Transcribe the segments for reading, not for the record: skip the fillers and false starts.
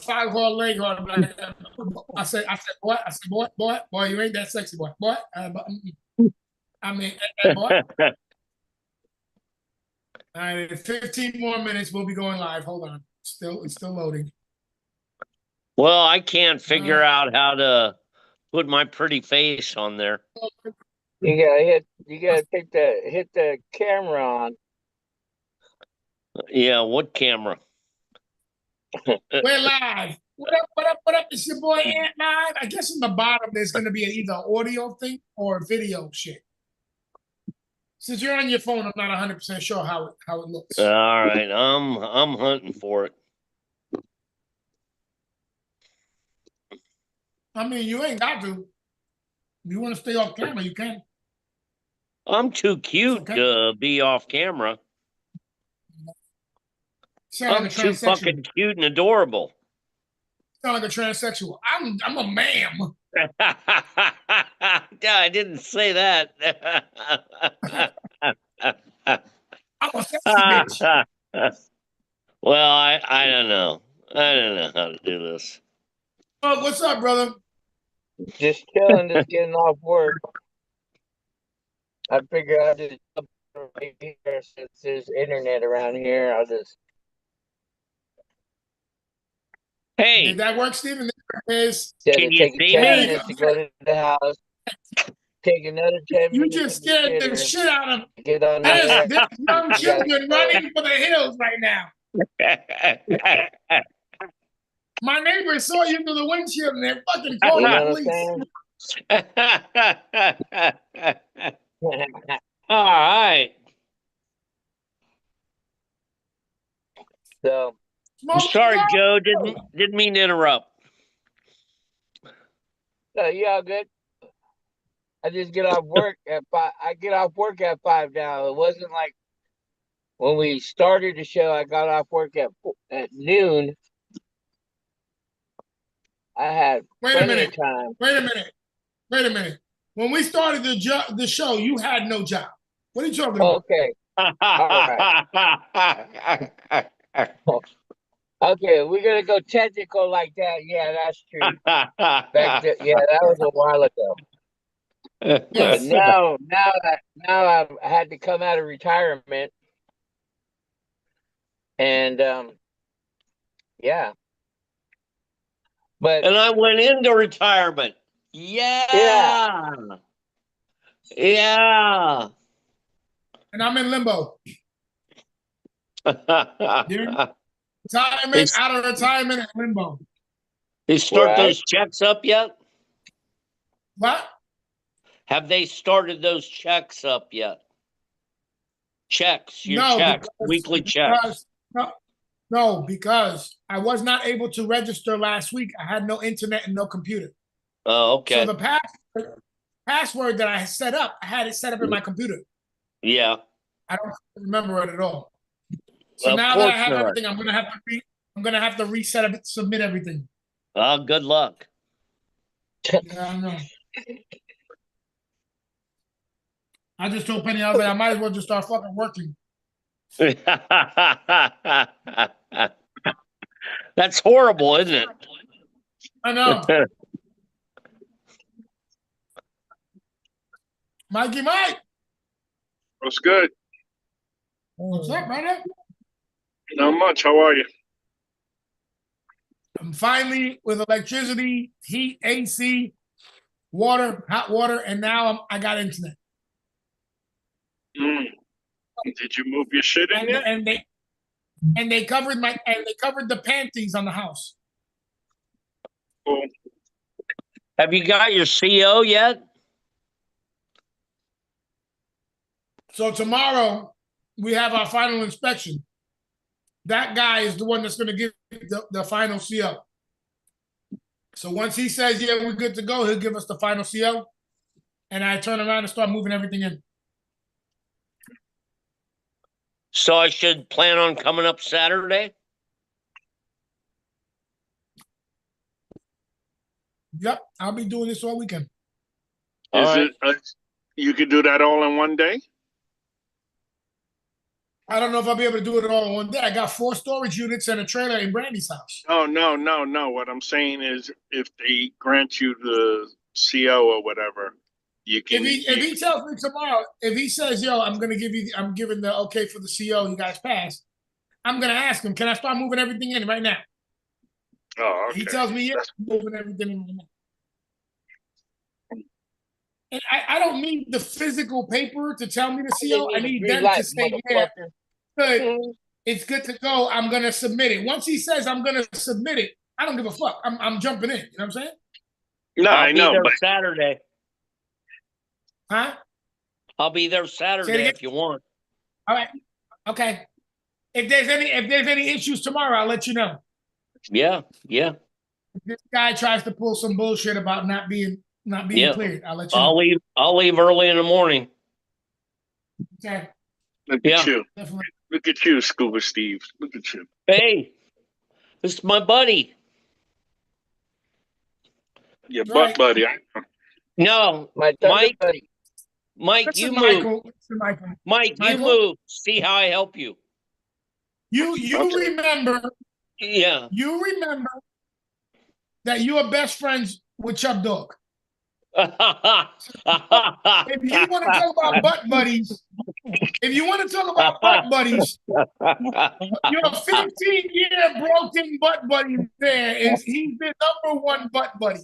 5 hole leg on. Boy, you ain't that sexy, boy. I mean, boy. All right, 15 more minutes. We'll be going live. Hold on. It's still loading. Well, I can't figure out how to put my pretty face on there. You gotta hit the camera on. Yeah, what camera? We're live. What up? It's your boy Ant Live. I guess in the bottom there's gonna be either audio thing or video shit. Since you're on your phone, I'm not 100% sure how it looks. All right, I'm hunting for it. I mean, you ain't got to. If you want to stay off camera, you can. I'm too cute to be off camera. I'm too fucking cute and adorable. Sound like a transsexual. I'm a ma'am. I didn't say that. I'm a sexy bitch. Well, I don't know. I don't know how to do this. Oh, what's up, brother? Just chilling, just getting off work. I figure I'll just right here since there's internet around here. I'll just. Hey, did that work, Steven? Can you see me? To go to the house, take another 10 minutes. You just scared the shit out of. Get on there's young children running for the hills right now. My neighbors saw you through the windshield and they're fucking calling the police. All right. So, I'm sorry, Joe. Didn't mean to interrupt. No, you all good. I just get off work at 5. I get off work at 5 now. It wasn't like when we started the show. I got off work at noon. I had plenty of time. Wait a minute. When we started the show, you had no job. What are you talking about? Okay. All right. Okay, we're gonna go technical like that. Yeah, that's true. That was a while ago. Yes. But now I've had to come out of retirement, and yeah. And I went into retirement. Yeah. And I'm in limbo. Retirement, out of retirement, and limbo. They start those checks up yet? What? Have they started those checks up yet? Checks, checks, weekly checks. No, because I was not able to register last week. I had no internet and no computer. Oh, okay. So the password that I set up, I had it set up in my computer. Yeah. I don't remember it at all. So now that I have everything, I'm gonna have to reset it, submit everything. Good luck. Yeah, I know. I just told Penny, I was like, I might as well just start fucking working. That's horrible, isn't it? I know. Mikey Mike. What's good? What's up, brother? Not much. How are you? I'm finally with electricity, heat, AC, water, hot water, and now I got internet. Did you move your shit in there? And they covered the panties on the house. Cool. Have you got your CO yet? So tomorrow we have our final inspection. That guy is the one that's going to give the final CO. So once he says, yeah, we're good to go, he'll give us the final CO. And I turn around and start moving everything in. So I should plan on coming up Saturday? Yep, I'll be doing this all weekend. You could do that all in one day? I don't know if I'll be able to do it all in one day. I got 4 storage units and a trailer in Brandy's house. Oh, no. What I'm saying is, if they grant you the CO or whatever, you can. If he tells me tomorrow, if he says, "Yo, I'm giving the okay for the CO, you guys pass," I'm gonna ask him, "Can I start moving everything in right now?" Oh, okay. He tells me, "Yeah, I'm moving everything in right now." And I don't need the physical paper to tell me the CO. I need them to say, "Yeah, good. It's good to go. I'm gonna submit it." Once he says I'm gonna submit it, I don't give a fuck. I'm jumping in. You know what I'm saying? No, I know, there but Saturday. Huh? I'll be there Saturday if you want. All right. Okay. If there's any issues tomorrow, I'll let you know. Yeah. If this guy tries to pull some bullshit about not being cleared, I'll let you know. I'll leave early in the morning. Okay. Look at you. Definitely. Look at you, Scuba Steve. Look at you. Hey, this is my buddy. Your butt buddy. No, My Mike. buddy. Mike, you move. Mike, you move. See how I help you. You Okay. remember? Yeah. You remember that you are best friends with Chub Dog. If you want to talk about butt buddies, your 15-year broken butt buddy there is he's the #1 butt buddy.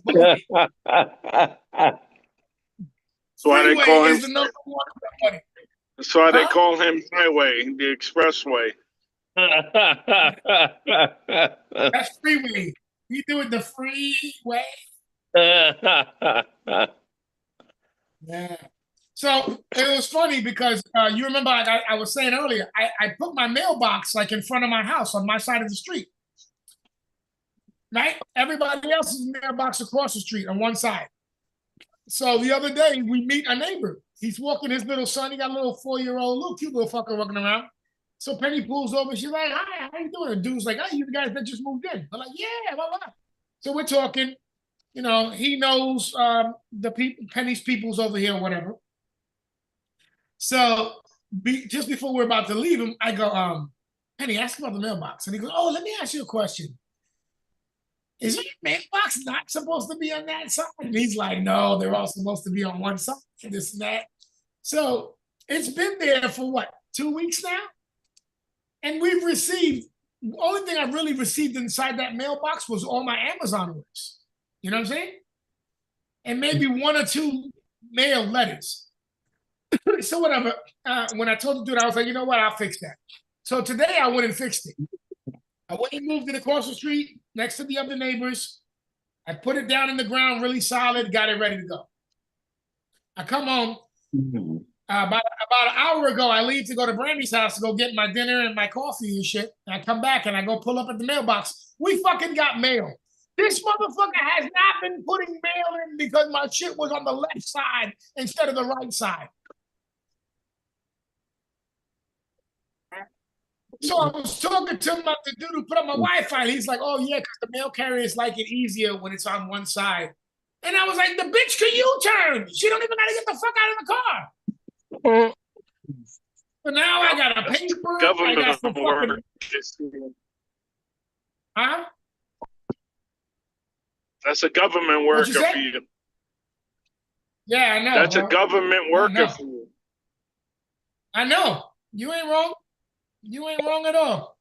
That's why they call him. Is the #1 butt buddy. That's why they call him Highway, the Expressway. That's freeway. You do it the freeway. Yeah. So it was funny because you remember, like I was saying earlier, I put my mailbox like in front of my house on my side of the street. Right? Everybody else's mailbox across the street on one side. So the other day we meet a neighbor. He's walking his little son. He got a little 4-year-old, little cute little fucker walking around. So Penny pulls over. She's like, "Hi, how you doing?" The dude's like, "Hey, you guys that just moved in." I'm like, "Yeah, blah, blah." So we're talking. You know, he knows the people, Penny's people's over here or whatever. So just before we're about to leave him, I go, "Penny, ask about the mailbox." And he goes, "Oh, let me ask you a question. Is your mailbox not supposed to be on that side?" And he's like, "No, they're all supposed to be on one side, and this and that." So it's been there for what, 2 weeks now? And we've received, the only thing I really received inside that mailbox was all my Amazon orders. You know what I'm saying? And maybe 1 or 2 mail letters. So whatever. When I told the dude, I was like, "You know what? I'll fix that." So today I went and fixed it. I went and moved it across the street next to the other neighbors. I put it down in the ground really solid, got it ready to go. I come home. About an hour ago, I leave to go to Brandy's house to go get my dinner and my coffee and shit. And I come back and I go pull up at the mailbox. We fucking got mail. This motherfucker has not been putting mail in because my shit was on the left side instead of the right side. So I was talking to him about the dude who put up my Wi-Fi. And he's like, "Oh yeah, because the mail carriers like it easier when it's on one side." And I was like, "The bitch can U-turn. She don't even gotta get the fuck out of the car." So now I got a paper. Government I got some fucking. Huh? That's a government worker for you. Yeah, I know. That's a government worker for you. I know. You ain't wrong. You ain't wrong at all.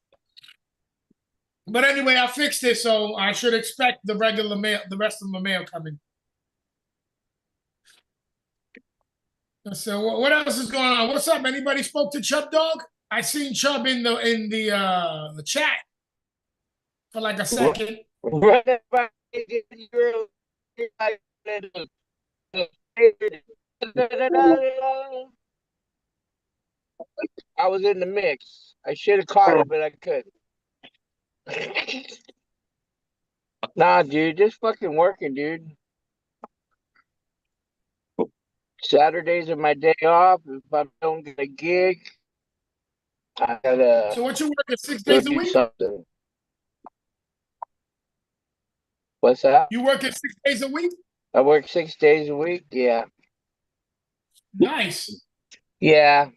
But anyway, I fixed it, so I should expect the regular mail, the rest of the mail coming. So what else is going on? What's up? Anybody spoke to Chub Dog? I seen Chub in the chat for like a second. I was in the mix. I should have caught it, but I couldn't. Nah, dude, just fucking working, dude. Saturdays are my day off. If I don't get a gig, I gotta. So what you working 6 days a week? Something. What's that? You working 6 days a week? I work 6 days a week. Yeah. Nice. Yeah.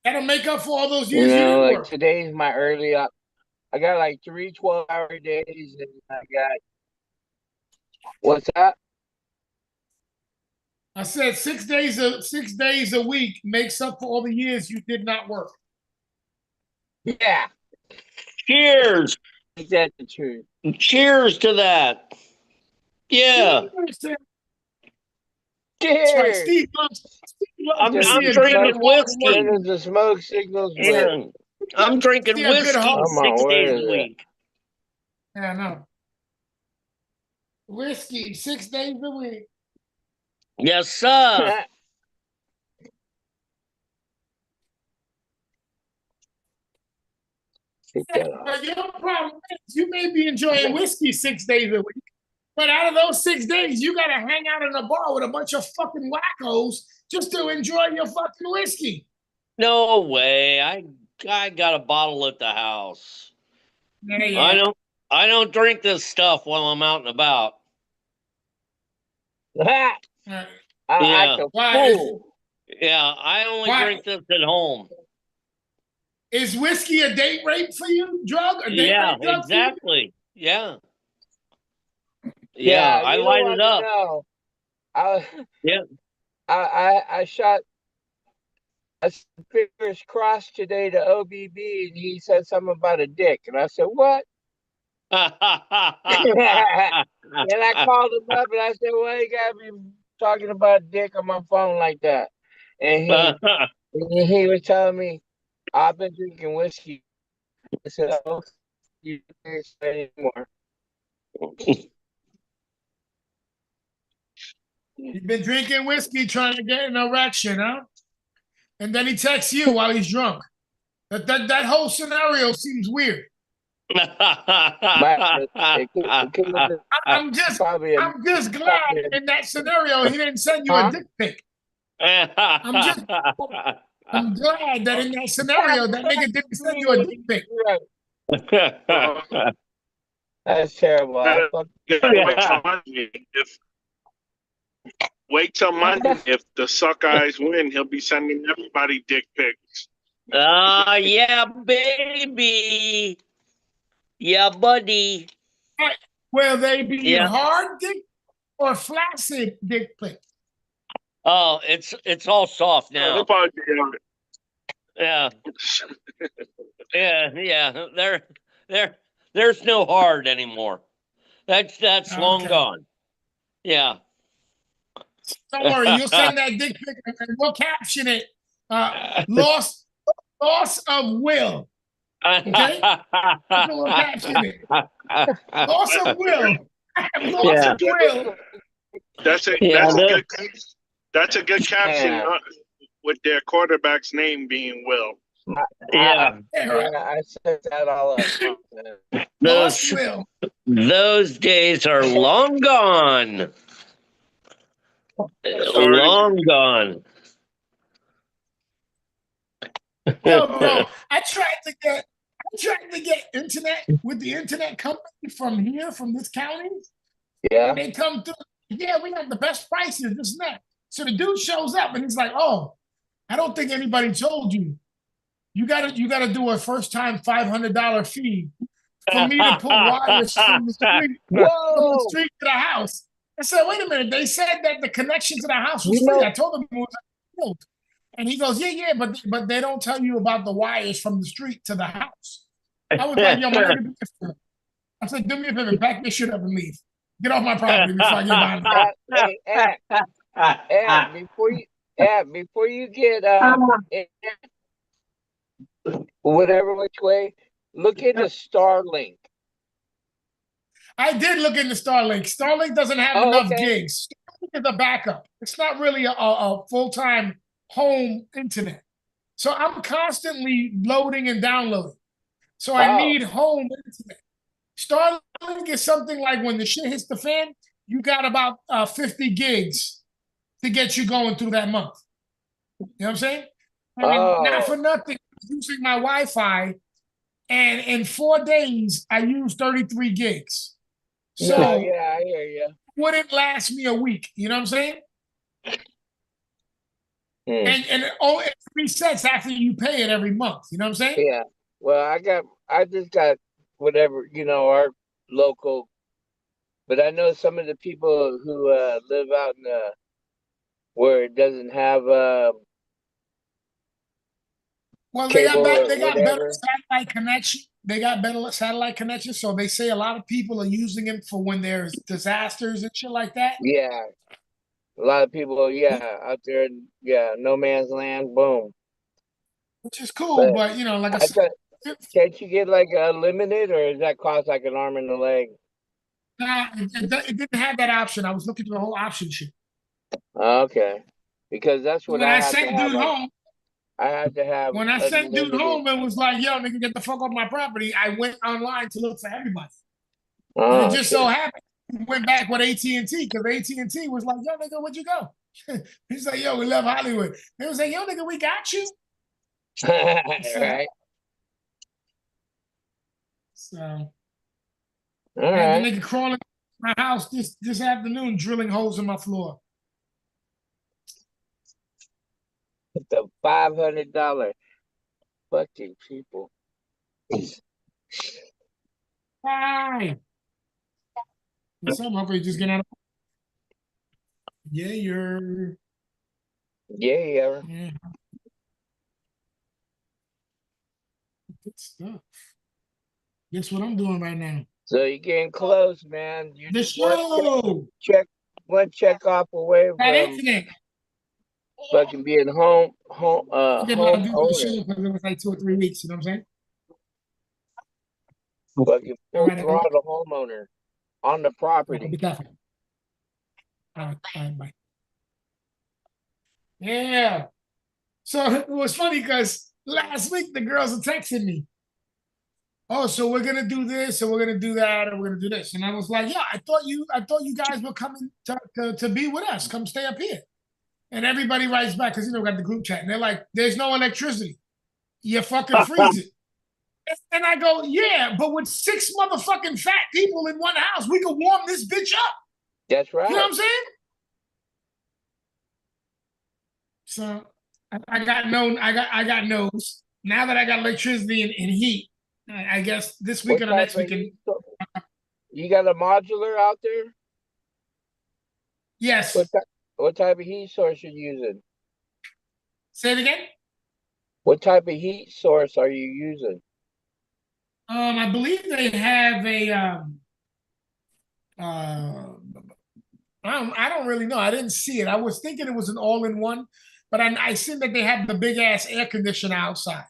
That'll make up for all those You years you know, didn't like work. today's my early up. I got like 3 12-hour days, and I got what's that? I said 6 days a week makes up for all the years you did not work. Yeah, Cheers. is that the truth? Cheers to that. Yeah. That's right. Cheers. Steve loves to Send see I'm a good drinking hard whiskey. work. us the smoke signals with. And I'm drinking See a good whiskey hard. Come on, 6 where days is a it? week. Yeah, no. Whiskey 6 days a week. Yes, sir. Take that off. But your problem is you may be enjoying whiskey 6 days a week, but out of those 6 days, you got to hang out in a bar with a bunch of fucking wackos just to enjoy your fucking whiskey. No way. I got a bottle at the house. Yeah. I don't drink this stuff while I'm out and about. I Yeah. act a fool. Yeah, I only Why? drink this at home. Is whiskey a date rape for you? A date Yeah, rape drug exactly. Yeah. Yeah, I you don't light want it to up. know. I Yeah. I shot a fingers crossed today to OBB, and he said something about a dick, and I said, "What?" And I called him up, and I said, "Why you gotta be talking about dick on my phone like that?" And he was telling me, "I've been drinking whiskey." I said, "Oh, you can't say anymore." He's been drinking whiskey trying to get an erection, huh? And then he texts you while he's drunk. That whole scenario seems weird. I'm just glad in that scenario he didn't send you a dick pic. I'm glad that in that scenario that nigga didn't send you a dick pic. That's terrible. Wait till Monday. If the suck eyes win, he'll be sending everybody dick pics. Yeah, baby. Yeah, buddy. Will they be hard dick or flaccid dick pic? Oh, it's all soft now. Yeah. Yeah. There's no hard anymore. That's long gone. Yeah. Don't worry, you'll send that dick pic and we'll caption it. Loss of will. Okay? We'll caption it. Loss of will. Loss of will. That's a good caption with their quarterback's name being Will. I set that all up. Those days are long gone. Long gone. Yo, bro, I tried to get internet with the internet company from here, from this county. Yeah. And they come through. Yeah, we have the best prices, this and that. So the dude shows up and he's like, "Oh, I don't think anybody told you. You gotta do a first time $500 fee for me to pull wires from the street, from the street to the house." I said, "Wait a minute. They said that the connection to the house was free." I told him it was built. And he goes, yeah, but they don't tell you about the wires from the street to the house. I was like, yo, my nigga, do me a favor. I said, do me a favor, pack this shit up and leave. Get off my property before I get behind you. Before you get whatever which way, look into Starlink. I did look into Starlink. Starlink doesn't have enough gigs. Starlink is a backup. It's not really a full-time home internet. So I'm constantly loading and downloading. So I need home internet. Starlink is something like when the shit hits the fan, you got about 50 gigs to get you going through that month. You know what I'm saying? I mean, not for nothing, I'm using my Wi-Fi, and in 4 days, I used 33 gigs. So yeah, I hear you. Wouldn't last me a week. You know what I'm saying? And it resets after you pay it every month. You know what I'm saying? Yeah. Well, I just got whatever, our local, but I know some of the people who live out in where it doesn't have Well, cable or they got better whatever. satellite connection. They got better satellite connection, so they say a lot of people are using it for when there's disasters and shit like that. Yeah. A lot of people, out there, no man's land, boom. Which is cool, But but like I I said, thought, can't you get like a limited, or does that cost like an arm and a leg? nah, it didn't have that option. I was looking for the whole option shit. Okay, because that's what When I I had to sent have. dude home, I had to have when I sent dude unlimited. home and was like, "Yo, nigga, get the fuck off my property," I went online to look for everybody, and it Oh just shit! so happened we went back with AT&T because AT&T was like, "Yo, nigga, where'd you go?" He's like, "Yo, we left Hollywood." They was like, "Yo, nigga, we got you." So, Right. so All I had the right. nigga crawling my house this afternoon, drilling holes in my floor. The $500 fucking people. Hi. What's up, Uncle? You just getting out of Yeah, you're Yeah. yeah, good stuff. Guess what I'm doing right now? So you're getting close, man. You're The just show. one check off away That from incident. fucking being Forget what I home do for the owner. show because it was like 2 or 3 weeks. You know what I'm saying? Fucking All full right, throttle homeowner on the I'll be property. careful. All right, bye. Yeah. So it was funny because last week the girls were texting me. Oh, so we're gonna do this, and we're gonna do that, and we're gonna do this. And I was like, yeah, I thought you guys were coming to be with us. Come stay up here. And everybody writes back because we got the group chat, and they're like, "There's no electricity. You're fucking freezing." And I go, "Yeah, but with 6 motherfucking fat people in one house, we can warm this bitch up." That's You know what right. I'm saying? So I got nose. Now that I got electricity and heat, I guess this What weekend or type next of weekend. heat? You got a modular out there? Yes. What type of heat source you using? Say it again. What type of heat source are you using? I believe they have a uh, I don't really know. I didn't see it. I was thinking it was an all-in-one, but I seen that they have the big ass air conditioner outside.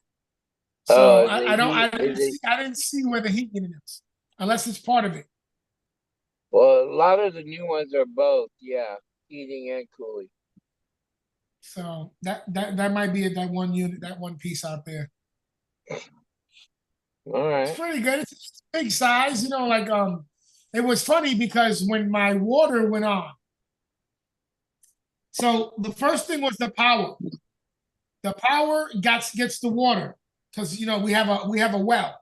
So Is it I heat? didn't see where the heat unit is, unless it's part of it. Well, a lot of the new ones are both, yeah, heating and cooling. So that might be it, that one unit, that one piece out there. All It's right. pretty good. It's big size, like it was funny because when my water went on, so the first thing was the power. The power gets the water because we have a well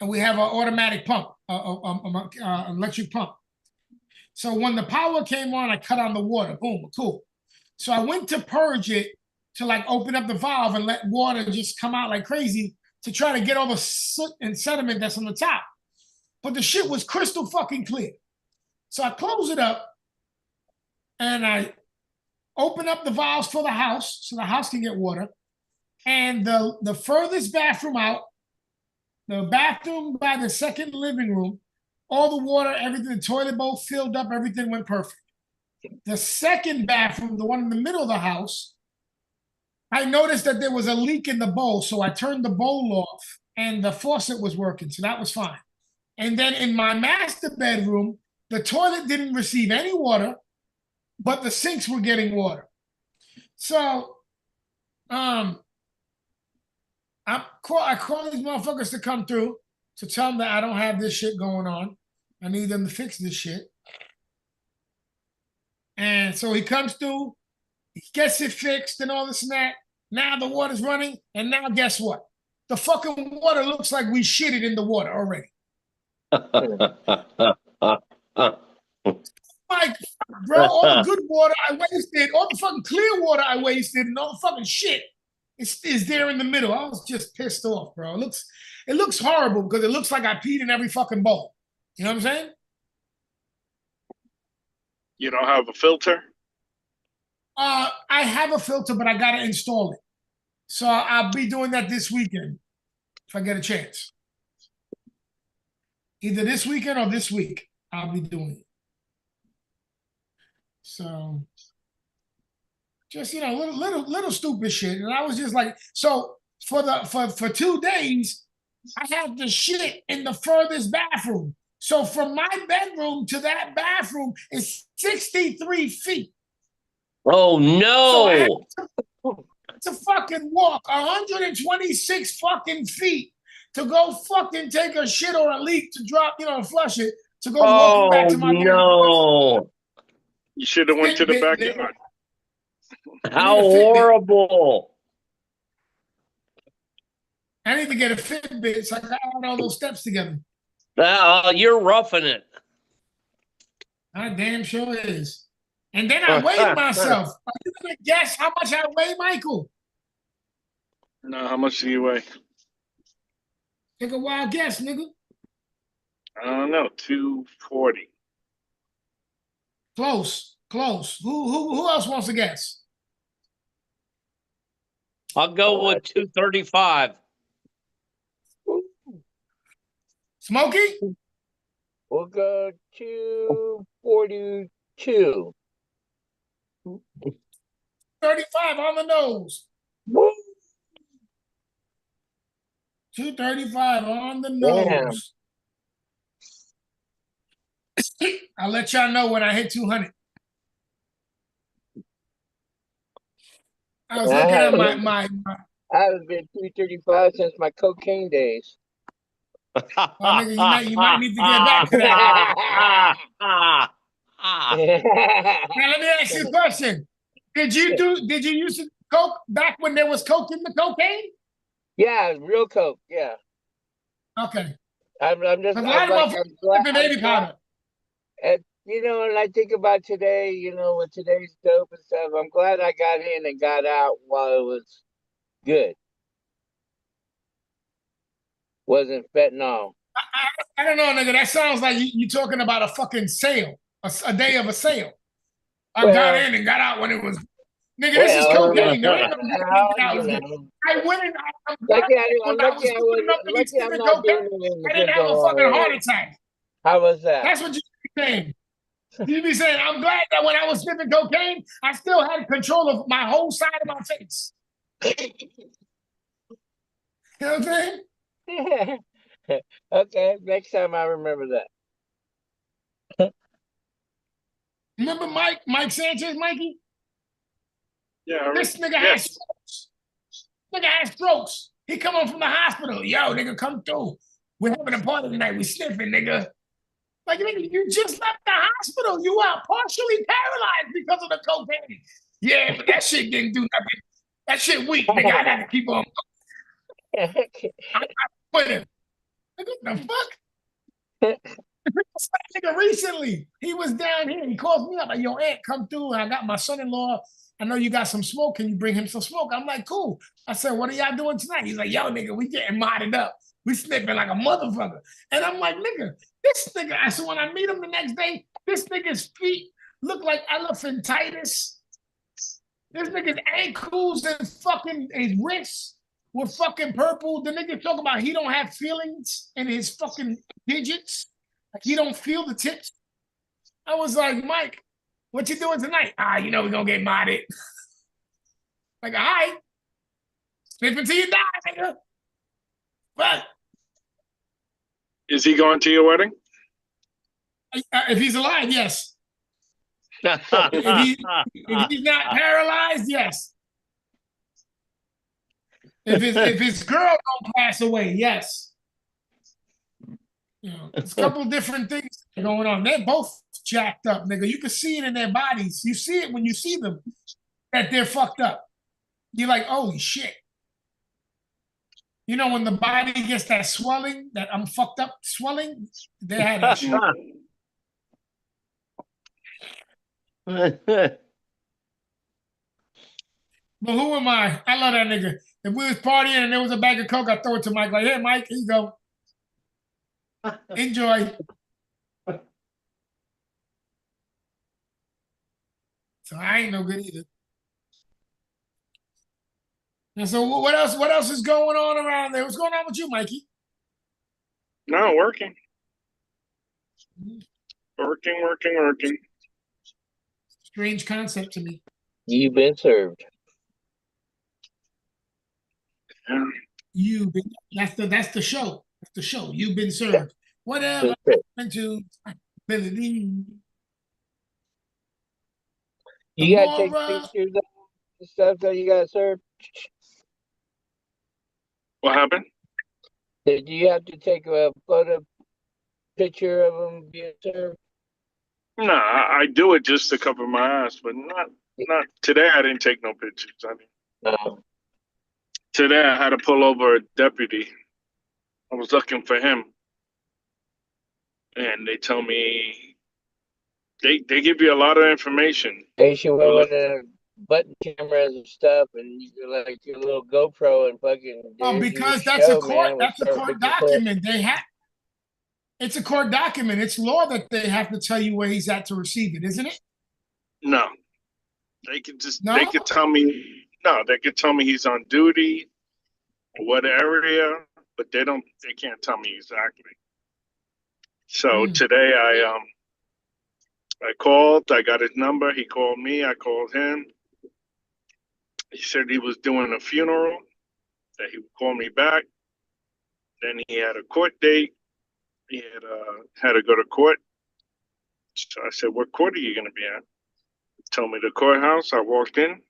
and we have an automatic pump, electric pump. So when the power came on, I cut on the water. Boom, cool. So I went to purge it to like open up the valve and let water just come out like crazy to try to get all the soot and sediment that's on the top. But the shit was crystal fucking clear. So I close it up and I open up the valves for the house so the house can get water. And the furthest bathroom out, the bathroom by the second living room, all the water, everything, the toilet bowl filled up, everything went perfect. The second bathroom, the one in the middle of the house, I noticed that there was a leak in the bowl, so I turned the bowl off and the faucet was working, so that was fine. And then in my master bedroom, the toilet didn't receive any water, but the sinks were getting water. So I call these motherfuckers to come through to tell them that I don't have this shit going on. I need them to fix this shit. And so he comes through, he gets it fixed and all this and that. Now the water's running, and now guess what? The fucking water looks like we shitted in the water already. Like, bro, all the good water I wasted, all the fucking clear water water I wasted and all the fucking shit is there in the middle. I was just pissed off, bro. It looks horrible because it looks like I peed in every fucking bowl. You know what I'm saying? You don't have a filter? I have a filter, but I gotta install it. So I'll be doing that this weekend if I get a chance. Either this weekend or this week, I'll be doing it. So just little stupid shit. And I was just like, so for 2 days, I had the shit in the furthest bathroom. So from my bedroom to that bathroom is 63 feet. Oh no! So to fucking walk 126 fucking feet to go fucking take a shit or a leak to drop, flush it, to go walking back to my no! You should have went to the backyard. How horrible! I need to get a Fitbit so I can add all those steps together. You're roughing it. I damn sure is. And then I weighed myself. Are you gonna guess how much I weigh, Michael? No, how much do you weigh? Take a wild guess, nigga. I don't know, 240. Close. Who else wants to guess? I'll go with 235. Smokey? We'll go 242. 35 on the nose. Woo! 235 on the nose. I'll let y'all know when I hit 200. I was looking at my I haven't been 235 since my cocaine days. nigga, you might need to get back to that. Now let me ask you a question. Did you use coke back when there was coke in the cocaine? Yeah, real coke. Yeah. Okay. I'm just. I'm glad. Baby powder. And when I think about today, with today's dope and stuff, I'm glad I got in and got out while it was good. Wasn't fentanyl. I don't know, nigga. That sounds like you talking about a fucking sale, a day of a sale. I got in and got out when it was. Nigga, this is cocaine. There ain't no I went in. I'm lucky I didn't have a fucking heart attack. How was that? That's what you be saying. You be saying, I'm glad that when I was sniffing cocaine, I still had control of my whole side of my face. You know what I'm saying? Okay, next time I remember that. Remember Mike Sanchez, Mikey? Yeah. This nigga had strokes. Nigga had strokes. He come home from the hospital. Yo, nigga, come through. We're having a party tonight. We sniffing, nigga. Like, nigga, you just left the hospital. You are partially paralyzed because of the cocaine. Yeah, but that shit didn't do nothing. That shit weak, nigga. I got to keep on. I quit him. What the fuck? Nigga, recently, he was down here. He calls me up like, yo, Aunt, come through. I got my son-in-law. I know you got some smoke. Can you bring him some smoke? I'm like, cool. I said, what are y'all doing tonight? He's like, yo, nigga, we getting modded up. We sniffing like a motherfucker. And I'm like, nigga, this nigga. So when I meet him the next day, this nigga's feet look like elephantitis. This nigga's ankles and fucking his wrists were fucking purple. The nigga talk about he don't have feelings in his fucking digits. Like he don't feel the tips. I was like, Mike, what you doing tonight? We're gonna get modded. Like, all right. Sniff until you die, nigga. But is he going to your wedding? If he's alive, yes. if he's not paralyzed, yes. If his girl don't pass away, yes. There's a couple of different things going on. They're both jacked up, nigga. You can see it in their bodies. You see it when you see them that they're fucked up. You're like, holy shit. When the body gets that swelling, that I'm fucked up swelling, they had that shit. But who am I? I love that nigga. If we was partying and there was a bag of Coke, I'd throw it to Mike like, hey, Mike, here you go. Enjoy. So I ain't no good either. And so what else? What else is going on around there? What's going on with you, Mikey? No, working. Working. Strange concept to me. You've been served. Yeah. You've been. That's the show. That's the show. You've been served. Whatever happened to ability? You gotta take pictures of the stuff that you gotta serve. What happened? Did you have to take a photo picture of them being served? No, I do it just to cover my ass, but not today. I didn't take no pictures. No. Today I had to pull over a deputy. I was looking for him, and they tell me they give you a lot of information. They should went with the button cameras and stuff, and like your little GoPro and fucking. Oh, because that's a court. That's a court document. They have. It's a court document. It's law that they have to tell you where he's at to receive it, isn't it? No, they could just No? they could tell me they could tell me he's on duty, what area, but they can't tell me exactly. So today I called, I got his number, he called me, I called him. He said he was doing a funeral, that he would call me back. Then he had a court date. He had to go to court. So I said, what court are you going to be at? He told me the courthouse. I walked in.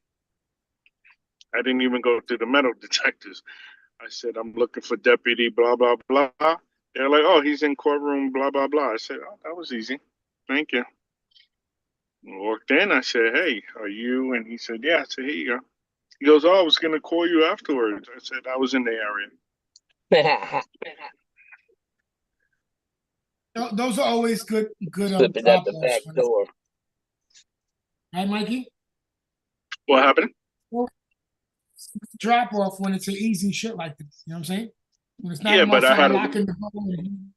I didn't even go through the metal detectors. I said, I'm looking for deputy, blah, blah, blah. They're like, oh, he's in courtroom, blah, blah, blah. I said, oh, that was easy. Thank you. I walked in. I said, hey, are you? And he said, yeah. I said, here you go. He goes, oh, I was going to call you afterwards. I said, I was in the area. Those are always good Slipping out the back door. Right, Mikey? What happened? Drop off when it's an easy shit like this. You know what I'm saying? When it's not but I had to, locking the phone.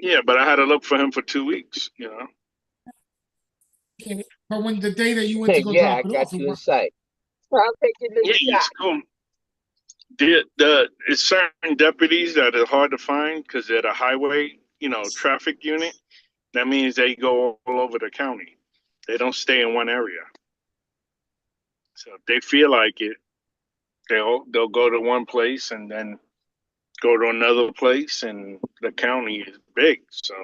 Yeah, but I had to look for him for 2 weeks, you know. Okay. But when the day that you went to go yeah, drop it I got off, you in sight. I'm taking the shot. It's cool. It's certain deputies that are hard to find because they're the highway, traffic unit. That means they go all over the county. They don't stay in one area. So if they feel like it, they'll go to one place and then go to another place, and the county is big. So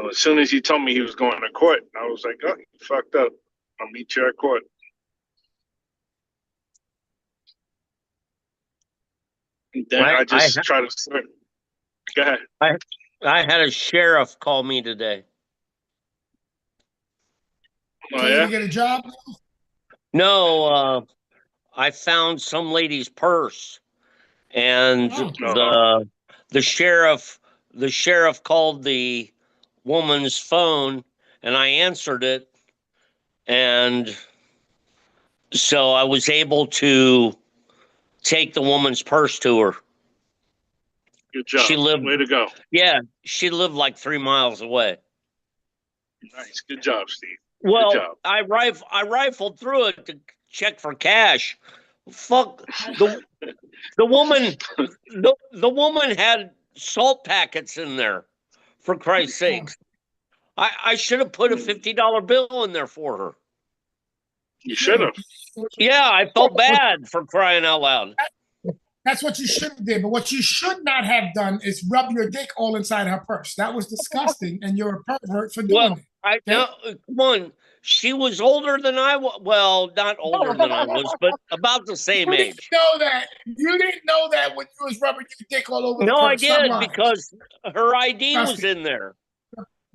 as soon as he told me he was going to court, I was like, oh, you fucked up. I'll meet you at court. Then I just try to start. Go ahead. I had a sheriff call me today. Oh, yeah? You get a job? No, I found some lady's purse, and the sheriff called the woman's phone, and I answered it, and so I was able to take the woman's purse to her. Good job. Way to go. Yeah, she lived like 3 miles away. Nice. Good job, Steve. Well, good job. I rifled through it to check for cash. Fuck, the woman the woman had salt packets in there, for Christ's sakes. I should have put a $50 bill in there for her. You should have. Yeah, I felt bad, for crying out loud. That's what you should have did. But what you should not have done is rub your dick all inside her purse. That was disgusting, and you're a pervert for doing it. Come on. She was older than I was. Well, not older than I was, but about the same age. You didn't know that when you was rubbing your dick all over the purse. No, I did, because her ID was in there.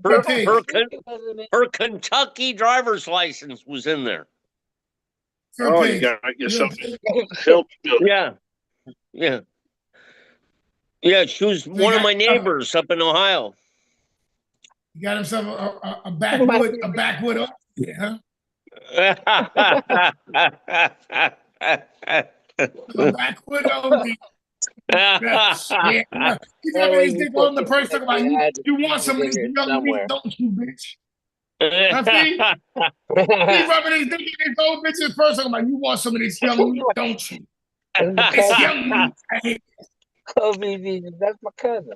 Her Kentucky driver's license was in there. Oh, you got yourself help. Yeah. Yeah, she was one of my neighbors up in Ohio. He got himself a backwood, huh? Backward only. Yeah. He's That rubbing way his you dick said on the you person said talking about you you. had the You want some of seeds this in here young meat, somewhere. don't you, bitch? Huh, Steve? He's rubbing his dick in his old bitch's person talking about you want some of this young meat, don't you? It's young meat. I hate Kobe, that's my cousin.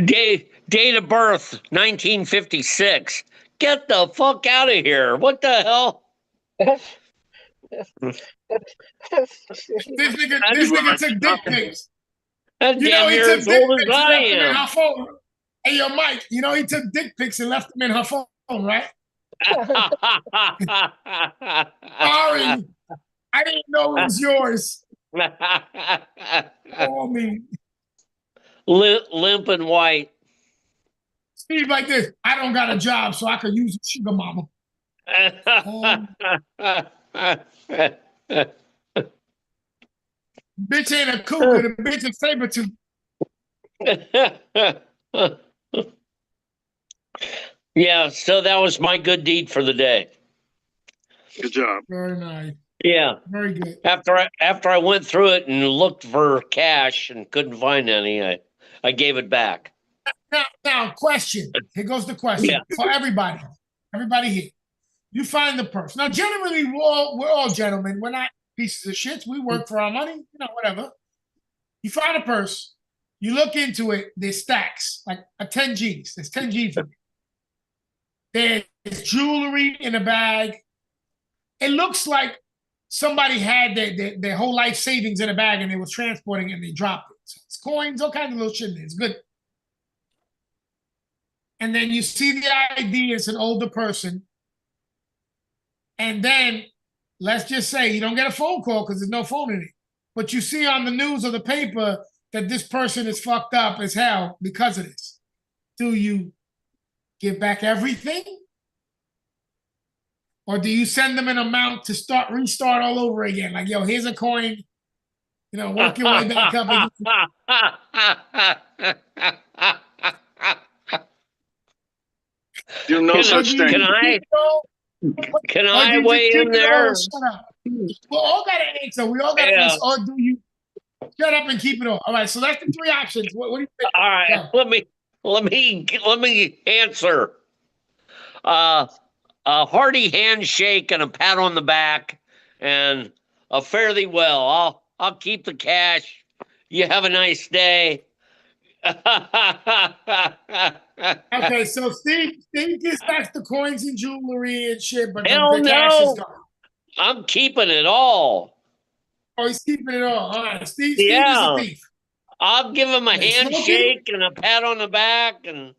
Date of birth 1956. Get the fuck out of here. What the hell? That's, this nigga took dick pics. That's You know damn he near took as dick old as pics and I left them in am. her phone. Hey, yo, Mike, you know he took dick pics and left them in her phone, right? Sorry, I didn't know it was yours. Oh, me. Limp and white. Steve like this. I don't got a job, so I could use a sugar mama. Bitch ain't a cougar, the bitch is saber tooth. Yeah, so that was my good deed for the day. Good job. Very nice. Yeah. Very good. After I went through it and looked for cash and couldn't find any, I gave it back. Now, question. Here goes the question Yeah. for everybody. Everybody here. You find the purse. Now, generally, we're all gentlemen. We're not pieces of shit. We work for our money, you know, whatever. You find a purse. You look into it. There's stacks, like a 10 G's. There's 10 G's in it. There's jewelry in a bag. It looks like somebody had their whole life savings in a bag and they were transporting it and they dropped it. So it's coins, all kinds of little shit in there. It's good. And then you see the ID, it's an older person. And then let's just say you don't get a phone call because there's no phone in it. But you see on the news or the paper that this person is fucked up as hell because of this. Do you give back everything? Or do you send them an amount to restart all over again? Like, yo, here's a coin, you know, work your way back up. Do no such thing. Can I weigh in there? Shut up. We all got to answer. We all got to answer. Or do you shut up and keep it all? All right, so that's the three options. What do you think? All right, let me answer. A hearty handshake and a pat on the back, and a fare thee well. I'll keep the cash. You have a nice day. Okay, so Steve gets back the coins and jewelry and shit, but Hell the cash is no. gone. I'm keeping it all. Oh, he's keeping it all. All right, Steve is Yeah. a thief. I'll give him a Okay, handshake and a pat on the back. And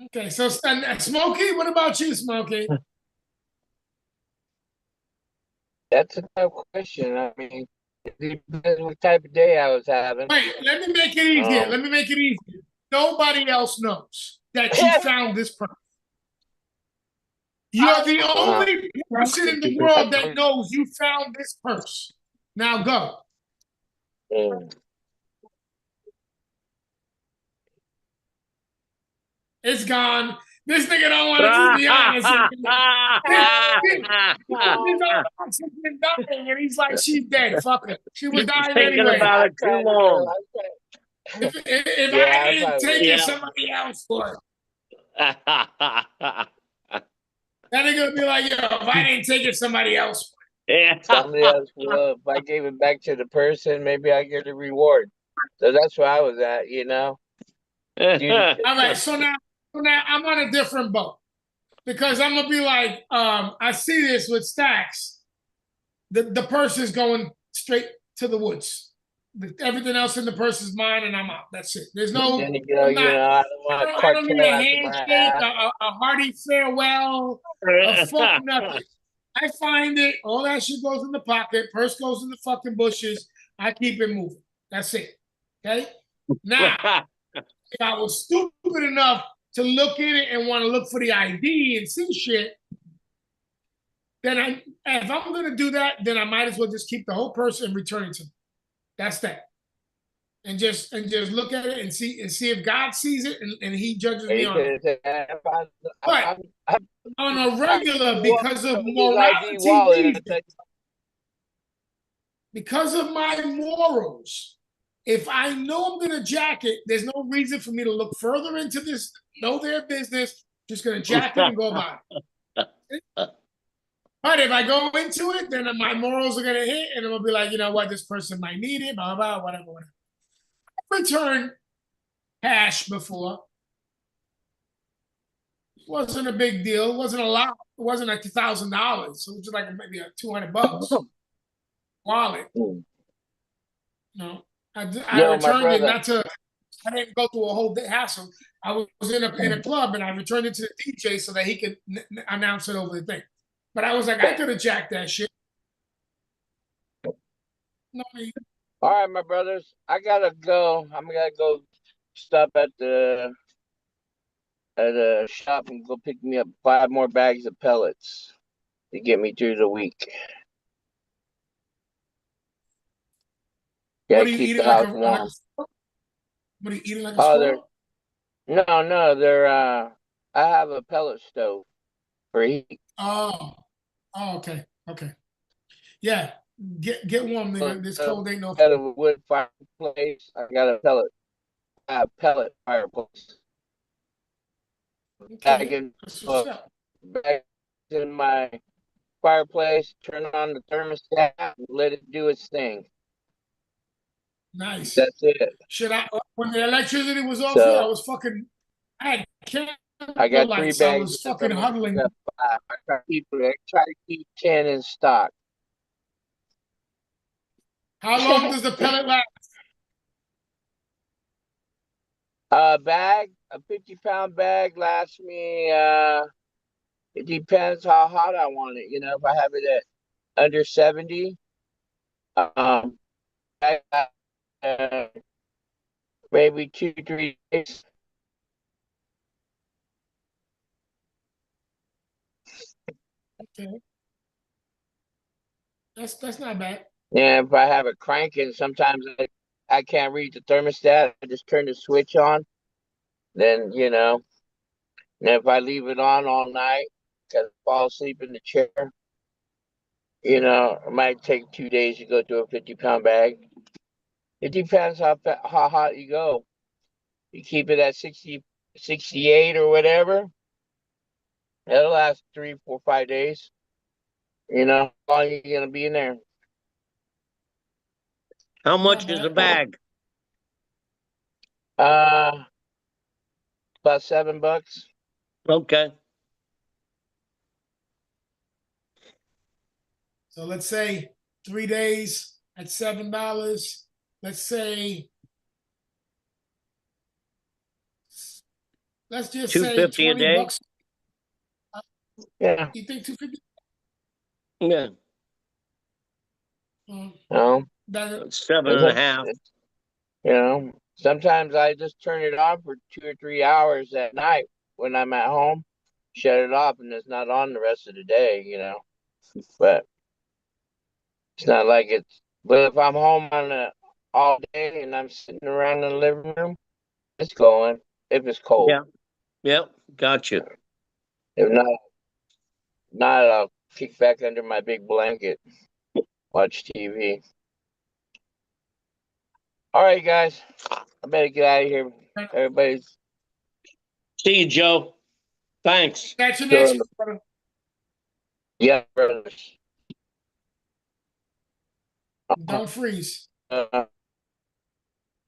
Okay, so Smokey, what about you, Smokey? That's a tough question. I mean, it depends what type of day I was having. Wait, let me make it easier. Let me make it easier. Nobody else knows that you found this person. You're the only person in the world that knows you found this purse. Now go. It's gone. This nigga don't want to be honest. He's dying, and he's like, she's dead. Fuck her. She was dying thinking anyway. about it too long. If I didn't take it, somebody else would. That nigga would be like, yo, if I didn't take it, somebody else would. Somebody else will. If I gave it back to the person, maybe I get a reward. So that's where I was at, you know. All right, so now I'm on a different boat because I'm gonna be like, I see this with stacks. The purse is going straight to the woods. Everything else in the purse is mine, and I'm out. That's it. There's no. Then you go, I don't need a handshake, a hearty farewell, a fuck nothing. I find it. All that shit goes in the pocket. Purse goes in the fucking bushes. I keep it moving. That's it. Okay. Now, if I was stupid enough to look in it and want to look for the ID and see shit, then if I'm gonna do that, then I might as well just keep the whole purse and return it to me. That's that. And just look at it and see if God sees it and he judges me on it. on a regular because of his ID morality wallet. reasons, because of my morals. If I know I'm going to jack it, there's no reason for me to look further into this, know their business, just going to jack it and go about it. But if I go into it, then my morals are going to hit and I'm going to be like, you know what, this person might need it, blah, blah, whatever, whatever. I've returned cash before. It wasn't a big deal. It wasn't a lot. It wasn't like $1,000. So it was just like maybe $200 wallet. No, I Yo, my returned it brother. not to. I didn't go through a whole hassle. I was in a club and I returned it to the DJ so that he could announce it over the thing. But I was like, I could have jacked that shit. No, All right, my brothers. I gotta go. I'm gonna go stop at the shop and go pick me up 5 more bags of pellets to get me through the week. what Gotta are you keep eating the like house warm. what are you eating like a Oh, squirrel? they're I have a pellet stove for heat. Oh, okay, okay. Yeah, get warm, nigga. This cold ain't no. Got a wood fireplace. I got a pellet fireplace. Back Okay, in that's what's up. back in my fireplace. Turn on the thermostat. And let it do its thing. Nice. That's it. Shit, when the electricity was off here, I So was fucking. I had I candle got 3 lights. I bags was left. fucking I'm gonna pick huddling. up 5. I try to keep 10 in stock. How long does the pellet last? A 50-pound bag lasts me. It depends how hot I want it. You know, if I have it at under 70, um, I got, maybe 2, 3 days. Okay, that's not bad. And if I have it cranking, sometimes I can't read the thermostat. I just turn the switch on. Then, and if I leave it on all night because I fall asleep in the chair, it might take 2 days to go through a 50-pound bag. It depends how hot you go. You keep it at 60, 68 or whatever, it'll last 3, 4, 5 days. How long you gonna be in there? How Not much is a bad. bag? Uh, about $7. Okay. So let's say 3 days at $7. Let's say, let's just say 250 a 20 day? bucks. Yeah. You think 250? Yeah. No. That, That's seven and a It's, half. it's, sometimes I just turn it on for 2 or 3 hours at night when I'm at home, shut it off, and it's not on the rest of the day. But it's not like it's. But if I'm home all day and I'm sitting around in the living room, it's going. If it's cold, Yeah. Yep. Got you. if not, I'll kick back under my big blanket, watch TV. All right, guys, I better get out of here. Everybody's See you, Joe. Thanks. that's your sure. next. Yeah, brothers. Don't freeze.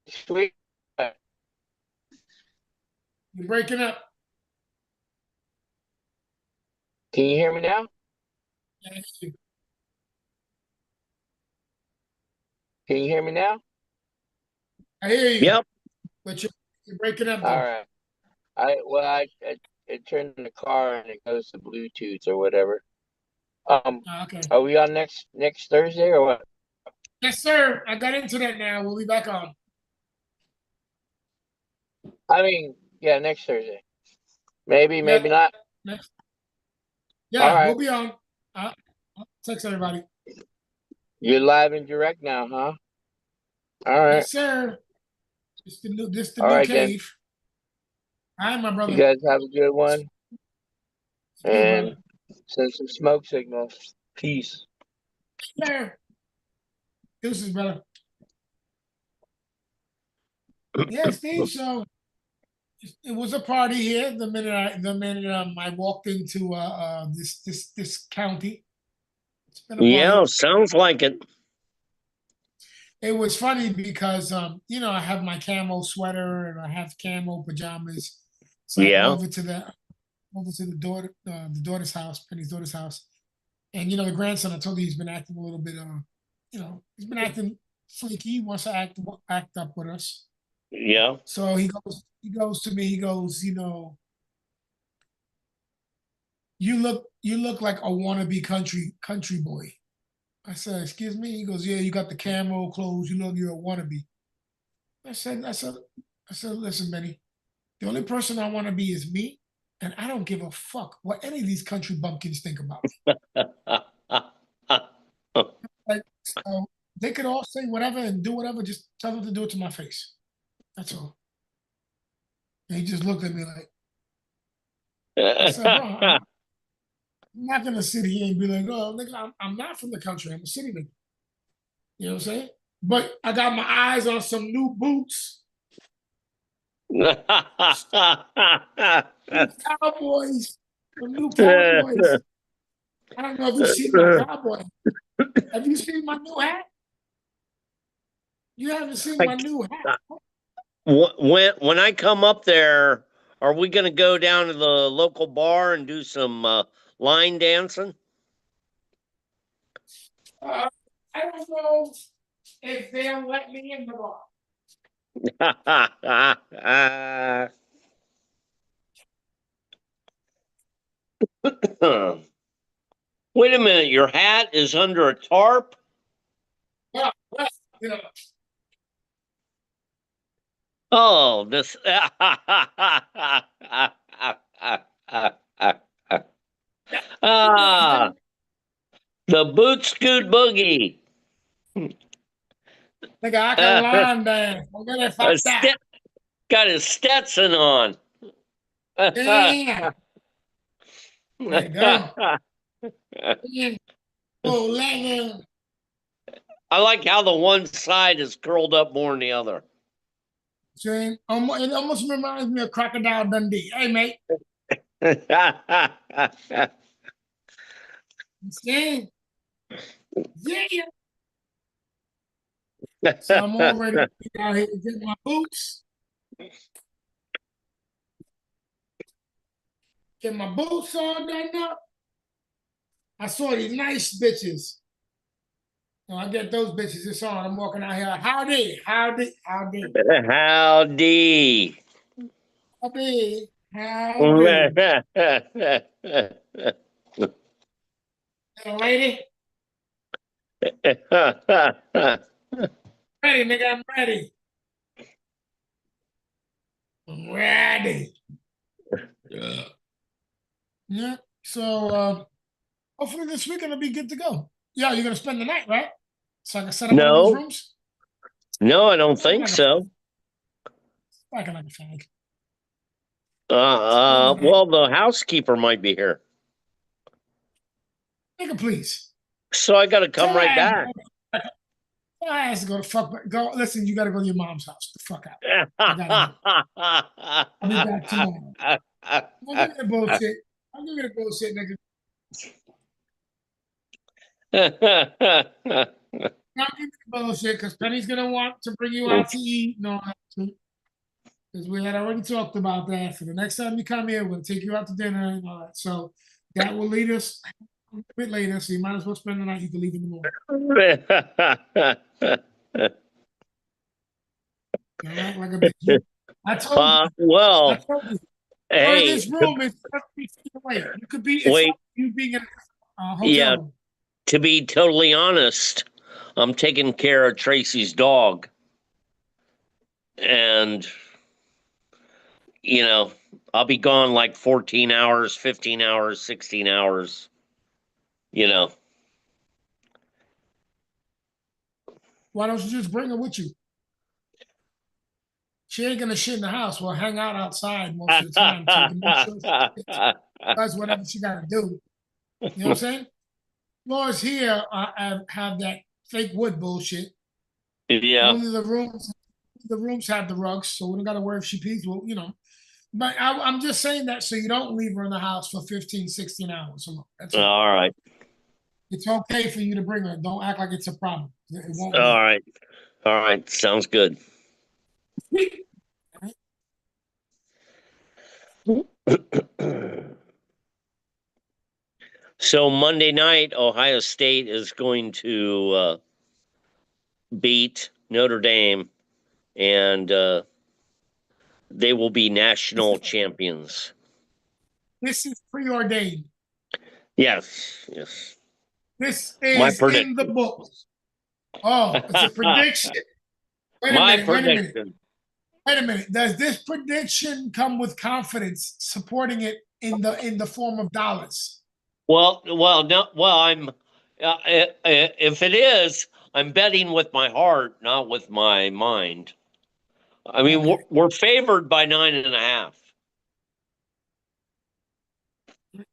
Sweet. You're breaking up. Can you hear me now? Can you hear me now? I hear you, Yep. but you're breaking up All though. right. I turned in the car and it goes to Bluetooth or whatever. Okay. Are we on next Thursday or what? Yes, sir. I got into that now. We'll be back on. I mean, yeah, next Thursday. Maybe, Yeah. maybe not. Next. All Yeah, right. we'll be on. Text everybody. You're live and direct now, huh? All right. Yes, sir. This the All new right then. cave. All right, my You brother. guys have a good one. and send some smoke signals. Peace. There. Deuces, brother. Yeah, Steve. So it was a party here the minute I walked into this county. It's been a Yeah, party. sounds like it. It was funny because I have my camo sweater and I have camo pajamas. So I go Yeah. over to the daughter's house, Penny's daughter's house. And the grandson, I told you he's been acting a little bit he's been acting flaky. He wants to act up with us. Yeah. So he goes to me, he goes, you look like a wannabe country boy. I said, excuse me? He goes, yeah, you got the camo clothes, you're a wannabe. I said, listen, Benny, the only person I want to be is me, and I don't give a fuck what any of these country bumpkins think about me. Like, so they could all say whatever and do whatever, just tell them to do it to my face. That's all. And he just looked at me like, I said, bro, I'm not gonna sit here and be like, oh, nigga, I'm not from the country. I'm a city nigga. You know what I'm saying? But I got my eyes on some new boots, new cowboys, some new cowboys. I don't know if you've seen my cowboy. Have you seen my new hat? You haven't seen my new hat. When I come up there, are we going to go down to the local bar and do some line dancing? I don't know if they'll let me in the bar. Wait a minute, your hat is under a tarp? Well, you know, Oh, this. Ah, the boot scoot boogie. nigga, I can line dance. I'm gonna fuck that. Got his Stetson on. Yeah. There you go. Yeah. Oh, leather. I like how the one side is curled up more than the other. See, it almost reminds me of Crocodile Dundee. Hey, mate. See? Yeah. So I'm all ready to get out here and get my boots. Get my boots all done up. I saw these nice bitches. I get those bitches. It's on. I'm walking out here. Howdy, howdy, howdy, Howdy. howdy, howdy. Little lady, ready, nigga. I'm ready. I'm ready. Yeah. So hopefully this weekend will be good to go. Yeah, you're gonna spend the night, right? So I can set up one of those No, rooms. no, I don't think so. Like a fag. Well, the housekeeper might be here, Nigga, please. so I got to come Tell right her back. I has to go to fuck. Go listen. You got to go to your mom's house. The fuck out. I gotta go. I'll be back tomorrow. Don't give me the bullshit. Don't give me the bullshit, nigga. Don't give me the bullshit because Penny's gonna want to bring you out to eat. No, because we had already talked about that. For the next time you come here, we'll take you out to dinner and all that. So that will lead us a bit later. So you might as well spend the night. You can leave in the morning. Don't act like a bitch. I told you. I well, told you. Part of hey, this room is 70 feet away. You could be. It's wait, like you being in a hotel yeah, room. to be totally honest, I'm taking care of Tracy's dog. And, I'll be gone like 14 hours, 15 hours, 16 hours, you know. Why don't you just bring her with you? She ain't gonna shit in the house. We'll hang out outside most of the time so you can make sure she does whatever she got to do. You know what I'm saying? Floors here have that fake wood bullshit. Yeah. Only the rooms have the rugs, so we don't got to worry if she pees. Well, you know. But I'm just saying that so you don't leave her in the house for 15, 16 hours. That's all. All right. It's okay for you to bring her. Don't act like it's a problem. It won't All right. All right. Sounds good. be. So Monday night, Ohio State is going to beat Notre Dame, and they will be national champions. This is preordained. Yes, yes. This My is in the prediction. books. Oh, it's a prediction. Wait a My minute. Wait a minute. prediction. Wait a minute. Does this prediction come with confidence, supporting it in the form of dollars? Well, no. Well, I'm. If it is, I'm betting with my heart, not with my mind. I mean, Okay. we're favored by 9.5.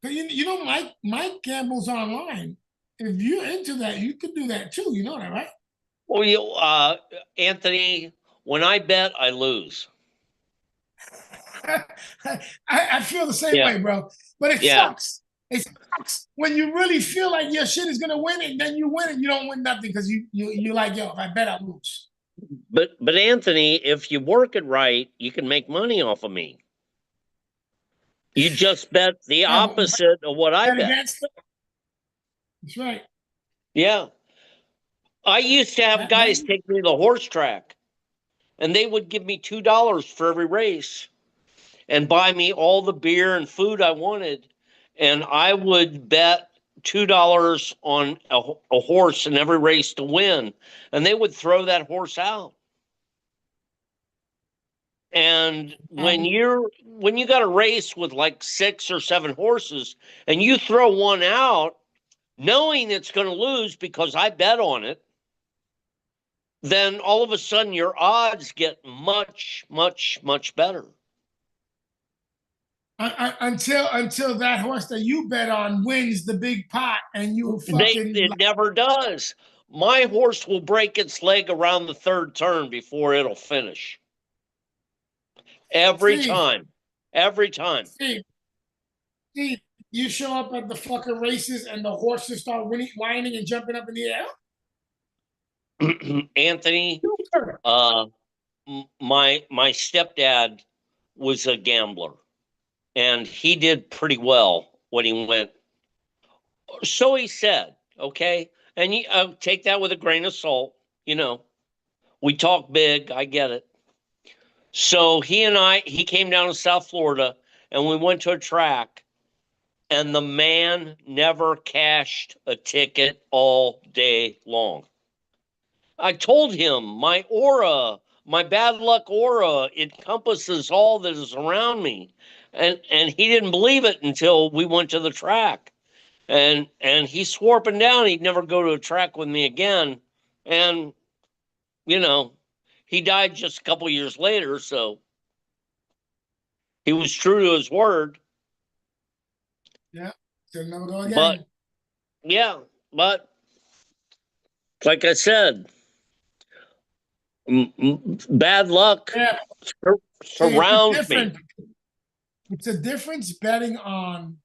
You know, Mike gambles online. If you're into that, you could do that too. You know that, right? Well, Anthony, when I bet, I lose. I feel the same Yeah. way, bro. But it Yeah. sucks. It sucks when you really feel like your shit is gonna win, and then you win, and you don't win nothing because you like, yo, if I bet, I lose. But Anthony, if you work it right, you can make money off of me. You just bet the Yeah, but opposite of what I bet bet. against it. That's right. Yeah. I used to have guys Then take me to the horse track, and they would give me $2 for every race and buy me all the beer and food I wanted. And I would bet $2 on a horse in every race to win. And they would throw that horse out. And when you got a race with like 6 or 7 horses and you throw one out, knowing it's going to lose because I bet on it, then all of a sudden your odds get much, much, much better. until that horse that you bet on wins the big pot, and you fucking It never does. My horse will break its leg around the 3rd turn before it'll finish. Every Steve, time. Every time. Steve, you show up at the fucking races and the horses start whining and jumping up in the air. Anthony, my stepdad was a gambler, and he did pretty well when he went. So he said, okay, and you take that with a grain of salt. You know, we talk big. I get it. So he came down to South Florida, and we went to a track, and the man never cashed a ticket all day long. I told him my aura, my bad luck aura, encompasses all that is around me. And he didn't believe it until we went to the track. And he swore up and down he'd never go to a track with me again. And, you know, he died just a couple years later, so he was true to his word. Yeah, so never go again. But yeah, but like I said, bad luck Yeah. surrounds me. It's a difference betting on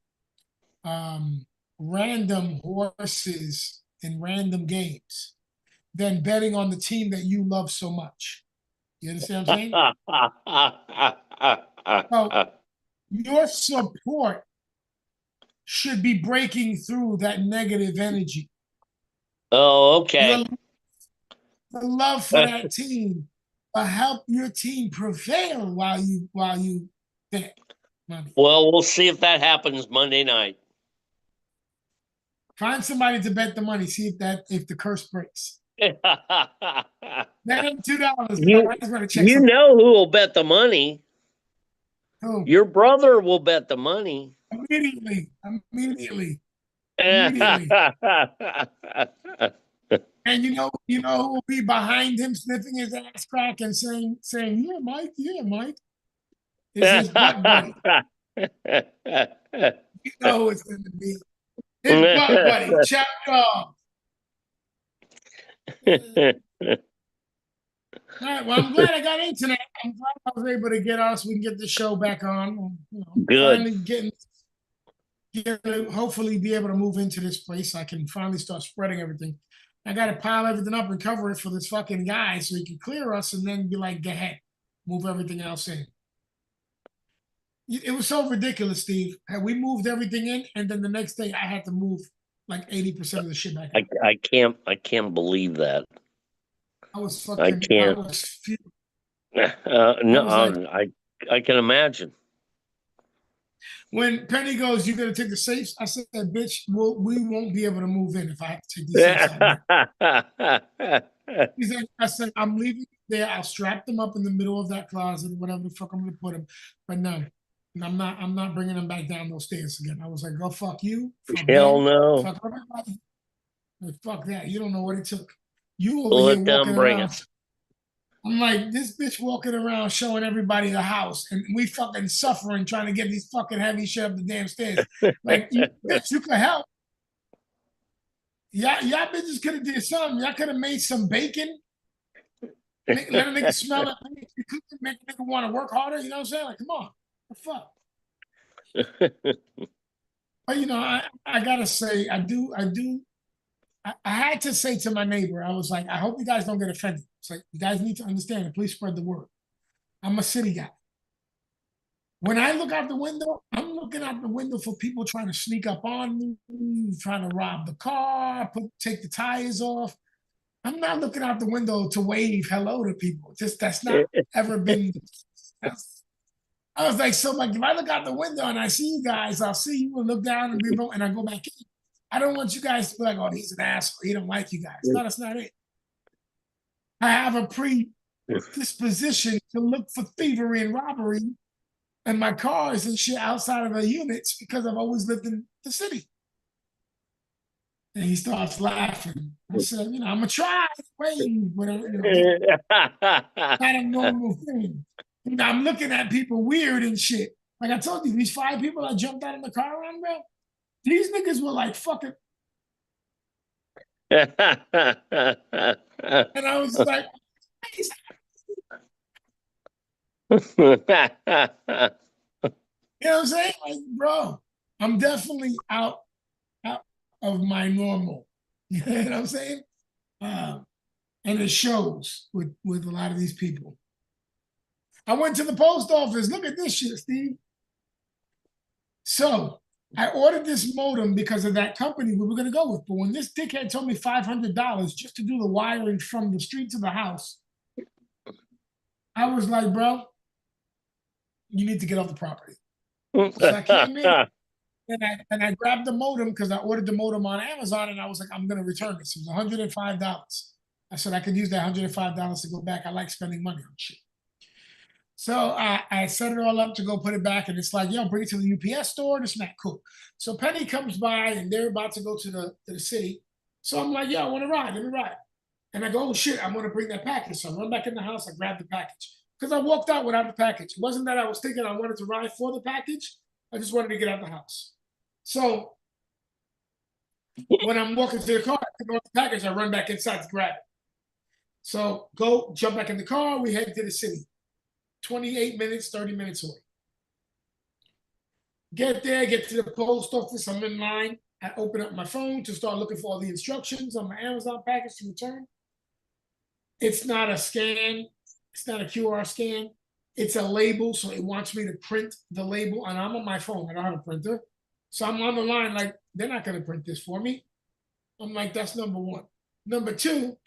random horses in random games than betting on the team that you love so much. You understand what I'm saying? So your support should be breaking through that negative energy. Oh, okay. The love for that team will help your team prevail while you bet money. Well, we'll see if that happens Monday night. Find somebody to bet the money. See if the curse breaks. Bet him $2. You know who will bet the money? Who? Your brother will bet the money. Immediately. And you know who will be behind him sniffing his ass crack and saying, yeah, Mike. Is his butt buddy. You know it's going to be his butt, buddy. Chop it off. All right. Well, I'm glad I got internet. I'm glad I was able to get us. We can get the show back on. You know, Good. finally hopefully be able to move into this place. I can finally start spreading everything. I got to pile everything up and cover it for this fucking guy so he can clear us and then be like, go ahead, move everything else in. It was so ridiculous, Steve. We moved everything in, and then the next day I had to move like 80% of the shit back. I can't believe that. I was I fucking. can't. I was fuming. No, I can imagine. When Penny goes, "You're gonna take the safes?" I said, "Bitch, we won't be able to move in if I have to take these safes out." He said, "I said I'm leaving there. I'll strap them up in the middle of that closet, whatever the fuck I'm gonna put them. But no, I'm not bringing them back down those stairs again." I was like, "Go fuck you, fuck Hell them, no. fuck everybody, fuck that. You don't know what it took. You over Let here them walking bring around." it. I'm like, this bitch walking around showing everybody the house, and we fucking suffering trying to get these fucking heavy shit up the damn stairs. Like, bitch, you could help. Y'all bitches could have did something. Y'all could have made some bacon, let a nigga smell it, make a nigga want to work harder. You know what I'm saying? Like, come on, what the fuck? But you know, I gotta say, I had to say to my neighbor, I was like, I hope you guys don't get offended. It's like, you guys need to understand and please spread the word. I'm a city guy. When I look out the window, I'm looking out the window for people trying to sneak up on me, trying to rob the car, take the tires off. I'm not looking out the window to wave hello to people. Just that's not ever been. I was like, so like if I look out the window and I see you guys, I'll see you and look down and and I go back in. I don't want you guys to be like, oh, he's an asshole. He don't like you guys. No, that's not it. I have a predisposition to look for thievery and robbery and my cars and shit outside of the units because I've always lived in the city. And he starts laughing. I said, you know, I'm gonna try, wave, whatever, you know, not a normal thing. You know, I'm looking at people weird and shit. Like I told you, these 5 people I jumped out of the car on, bro. These niggas were like fucking. And I was like, you know what I'm saying? Like, bro, I'm definitely out of my normal. You know what I'm saying? And it shows with a lot of these people. I went to the post office. Look at this shit, Steve. So I ordered this modem because of that company we were going to go with. But when this dickhead told me $500 just to do the wiring from the street to the house, I was like, bro, you need to get off the property. So I came in and I grabbed the modem because I ordered the modem on Amazon and I was like, I'm going to return this. It was $105. I said I could use that $105 to go back. I like spending money on shit. So I set it all up to go put it back, and it's like, yo, bring it to the UPS store. It's not cool. So Penny comes by, and they're about to go to the city. So I'm like, yo, I want to ride. Let me ride. And I go, oh shit, I'm gonna bring that package. So I run back in the house. I grab the package because I walked out without the package. It wasn't that I was thinking I wanted to ride for the package. I just wanted to get out of the house. So when I'm walking to the car, I pick up the package. I run back inside to grab it. So go jump back in the car. We head to the city. 28 minutes, 30 minutes away. Get there, get to the post office. I'm in line. I open up my phone to start looking for all the instructions on my Amazon package to return. It's not a scan. It's not a QR scan. It's a label. So it wants me to print the label. And I'm on my phone. I don't have a printer. So I'm on the line like, they're not going to print this for me. I'm like, that's number one. Number two,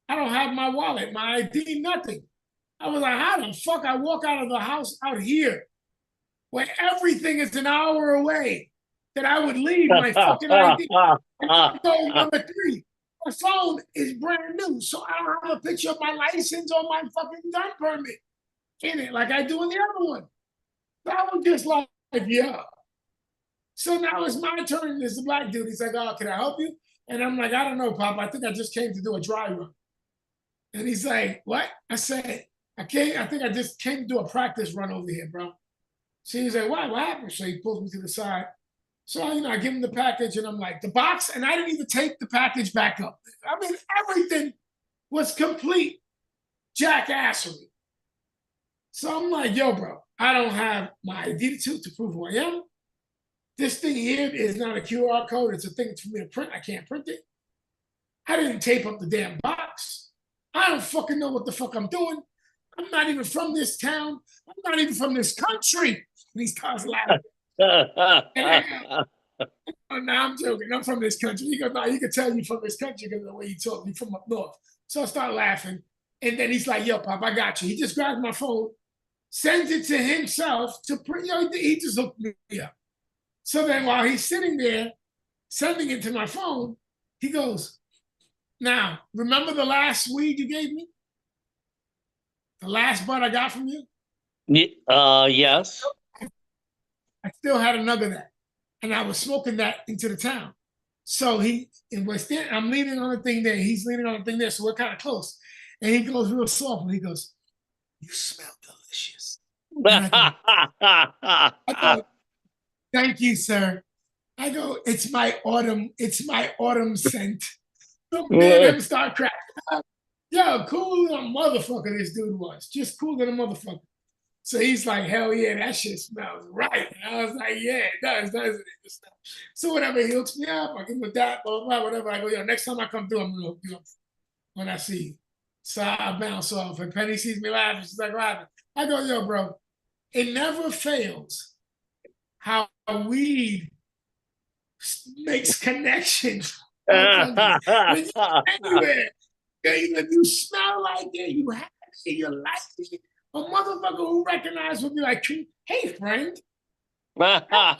I don't have my wallet, my ID, nothing. I was like, how the fuck I walk out of the house out here where everything is an hour away that I would leave my fucking ID? So number three, my phone is brand new, so I don't have a picture of my license or my fucking gun permit in it like I do in the other one. That was just like, yeah. So now it's my turn. There's the black dude. He's like, oh, can I help you? And I'm like, I don't know, Pop. I think I just came to do a dry run. And he's like, what? I said, I think I just came to do a practice run over here, bro. So he's like, "Why? What happened?" So he pulls me to the side. So I give him the package, and I'm like, "The box," and I didn't even take the package back up. I mean, everything was complete jackassery. So I'm like, "Yo, bro, I don't have my ID to prove who I am. This thing here is not a QR code. It's a thing for me to print. I can't print it. I didn't tape up the damn box. I don't fucking know what the fuck I'm doing. I'm not even from this town. I'm not even from this country." And he starts laughing. Oh, no, I'm joking. I'm from this country. He goes, "No, you can tell you from this country because of the way you talk. You from up north." So I start laughing. And then he's like, "Yo, Pop, I got you." He just grabs my phone, sends it to himself to print. He just hooked me up. So then while he's sitting there sending it to my phone, he goes, "Now, remember the last weed you gave me? The last bud I got from you? Yes. I still had another of that. And I was smoking that into the town." So I'm leaning on the thing there. He's leaning on the thing there. So we're kind of close. And he goes real soft and he goes, "You smell delicious." And I go, "Thank you, sir." I go, it's my autumn scent." So me and him start cracking up. Yo, cool little motherfucker this dude was. Just cool little motherfucker. So he's like, "Hell yeah, that shit smells right." And I was like, "Yeah, it does, doesn't it?" So whatever, he hooks me up. I give him a dap, blah, blah, whatever. I go, "Yo, next time I come through, I'm going to hook you up when I see you." So I bounce off. And Penny sees me laughing. She's like, laughing. I go, "Yo, bro, it never fails how weed makes connections." When you anywhere, if you smell like it, you have it, you like it. A motherfucker who recognizes will be like, "Hey, friend." I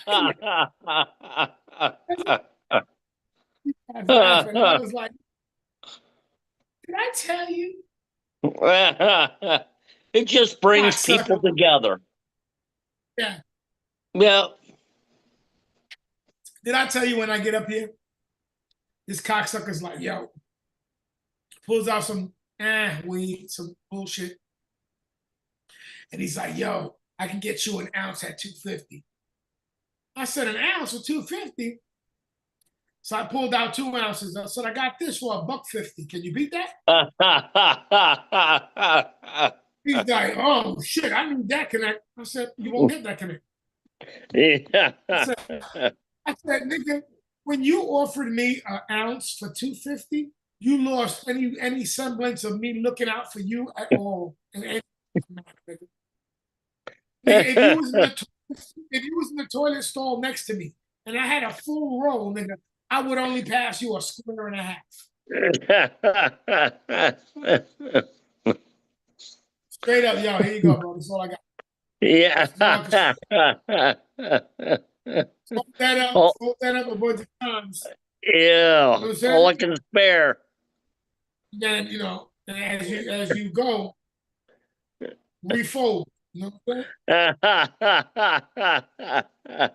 was laughing. I was like, "Did I tell you?" It just brings Cocksucker. people together. Yeah. Yeah. Did I tell you when I get up here? This cocksucker's like, "Yo," pulls out some weed, some bullshit. And he's like, "Yo, I can get you an ounce at 250. I said, "An ounce for 250? So I pulled out 2 ounces. I said, "I got this for $1.50. Can you beat that?" He's like, "Oh shit, I need that connect." I said, "You won't get that connect." I said, "Nigga, when you offered me an ounce for 250, you lost any semblance of me looking out for you at all." Nigga, if you was in the toilet stall next to me and I had a full roll, nigga, I would only pass you a square and a half. Straight up, yo, here you go, bro. That's all I got. Yeah. Spoke that up, Oh, spoke that up a bunch of times. yeah. You know what I'm All saying? I can spare. Then, and as you go, refold. You know what I'm saying?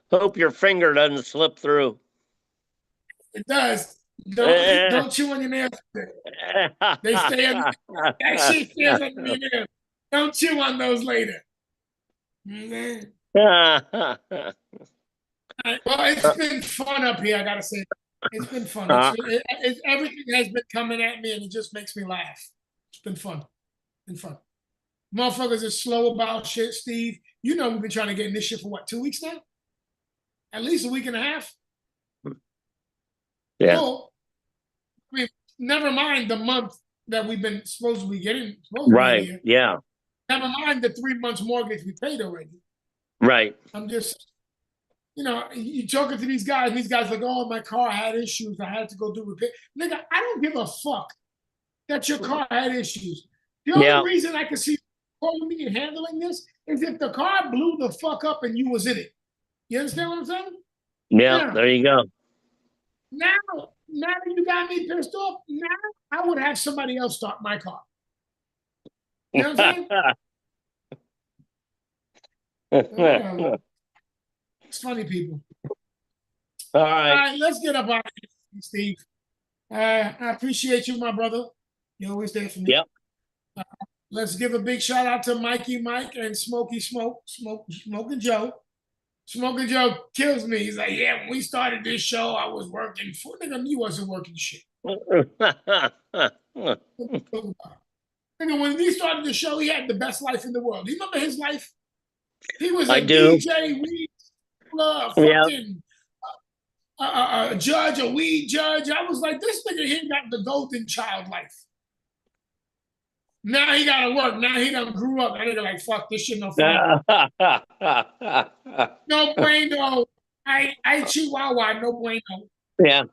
Hope your finger doesn't slip through. It does. Don't chew on your nails. They stay on that shit stays on your nails. Don't chew on those later. Man. Well, it's been fun up here, I gotta say. It's been fun. Everything has been coming at me and it just makes me laugh. It's been fun. Been fun. Motherfuckers are slow about shit, Steve. You know we've been trying to get in this shit for what, 2 weeks now? At least a week and a half. Yeah. Well, I mean, never mind the month that we've been supposed to be Right. here. Yeah. Never mind the 3 months mortgage we paid already. Right. I'm just, you talking to these guys like, "Oh, my car had issues. I had to go do repair." Nigga, I don't give a fuck that your car had issues. The only reason I can see calling me and handling this is if the car blew the fuck up and you was in it. You understand what I'm saying? Yeah. There you go. Now that you got me pissed off, now I would have somebody else start my car. You know what I'm saying? It's funny, people. All right. All right, let's get up out of here, Steve. I appreciate you, my brother. You're always there for me. Yep. let's give a big shout out to Mikey Mike and Smoking Joe. Smoking Joe kills me. He's like, yeah, when we started this show, I was working for nigga. You wasn't working shit. Nigga, when he started the show, he had the best life in the world. Do you remember his life? He was a DJ, weed, fucking judge, a weed judge. I was like, this nigga here got the golden child life. Now he gotta work. Now he done grew up. That nigga like, fuck, this shit no fun. No bueno. I chihuahua, no bueno. Yeah.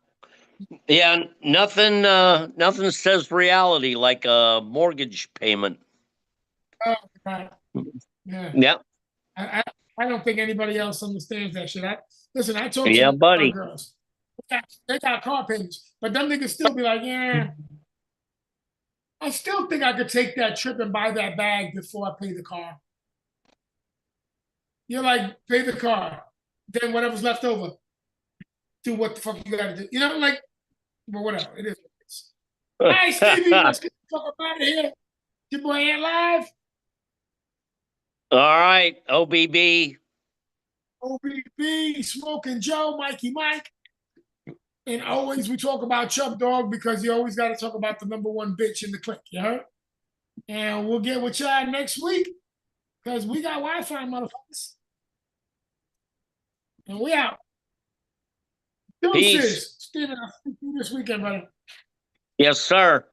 Yeah, nothing says reality like a mortgage payment. Oh, God. Yeah. Yeah. I don't think anybody else understands that shit. Listen, I talk Yeah, to buddy. girls. They got car payments, but them niggas still be like, yeah. I still think I could take that trip and buy that bag before I pay the car. You're like, pay the car, then whatever's left over, do what the fuck you gotta do. You know, like, but whatever, it is what it is. All right, Stevie, let's get the fuck up out of here. Your boy ain't live. All right, OBB. OBB, Smoking Joe, Mikey Mike. And always we talk about Chub Dog because you always got to talk about the #1 bitch in the clique, you heard? And we'll get with y'all next week because we got Wi-Fi, motherfuckers. And we out. Deuces. Peace. Steven, I'll see you this weekend, brother. Yes, sir.